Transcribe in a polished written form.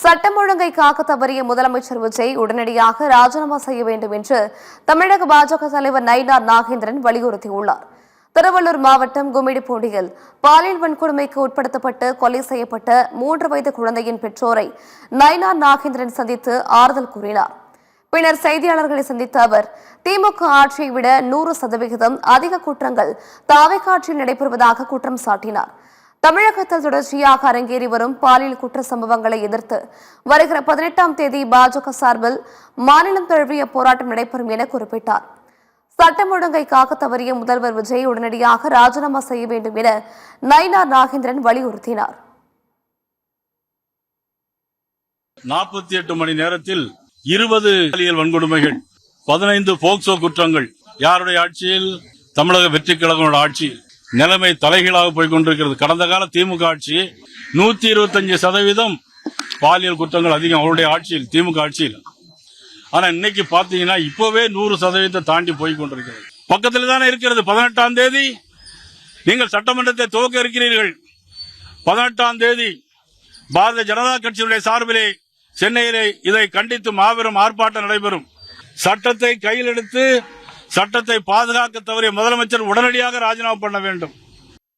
சட்டம் ஒழுங்கை காக்க தவறிய முதலமைச்சர் விஜய் உடனடியாக ராஜினாமா செய்ய வேண்டும் என்று தமிழக பாஜக தலைவர் நயினார் நாகேந்திரன் வலியுறுத்தியுள்ளார். திருவள்ளூர் மாவட்டம் கும்மிடிப்பூண்டியில் பாலியல் வன்கொடுமைக்கு உட்படுத்தப்பட்டு கொலை செய்யப்பட்ட 3 வயது குழந்தையின் பெற்றோரை நயினார் நாகேந்திரன் சந்தித்து ஆறுதல் கூறினார். பின்னர் செய்தியாளர்களை சந்தித்த அவர், திமுக ஆட்சியை விட 100% அதிக குற்றங்கள் தாவேகா ஆட்சியில் நடைபெறுவதாக குற்றம் சாட்டினார். தமிழகத்தில் தொடர்ச்சியாக அரங்கேறி வரும் பாலியல் குற்ற சம்பவங்களை எதிர்த்து வருகிற 18ஆம் தேதி பாஜக சார்பில் மாநிலம் தழுவிய போராட்டம் நடைபெறும் என குறிப்பிட்டார். சட்டம் ஒழுங்கை காக்க தவறிய முதல்வர் விஜய் உடனடியாக ராஜினாமா செய்ய வேண்டும் என நயினார் நாகேந்திரன் வலியுறுத்தினார். 48 மணி நேரத்தில் 20 பாலியல் வன்கொடுமைகள், 15 போக்சோ குற்றங்கள். யாருடைய ஆட்சியில்? தமிழக வெற்றி கழகங்களோட ஆட்சி. நிலைமை தலைகீழாக போய்கொண்டிருக்கிறது. கடந்த கால திமுக ஆட்சி 125% பாலியல் குற்றங்கள் அதிகம் அவருடைய ஆட்சியில், திமுக ஆட்சியில். ஆனா இன்னைக்கு பாத்தீங்கன்னா இப்பவே 100% தாண்டி போய்கொண்டிருக்கிறது. பக்கத்தில் தானே இருக்கிறது. 18ஆம் தேதி நீங்கள் சட்டமன்றத்தை துவக்க இருக்கிறீர்கள். 18ஆம் தேதி பாரதிய ஜனதா கட்சியுடைய சார்பிலே சென்னையிலே இதை கண்டித்து மாபெரும் ஆர்ப்பாட்டம் நடைபெறும். சட்டத்தை கையில் எடுத்து சட்டத்தை பாதுகாக்க தவறிய முதலமைச்சர் உடனடியாக ராஜினாமா பண்ண வேண்டும்.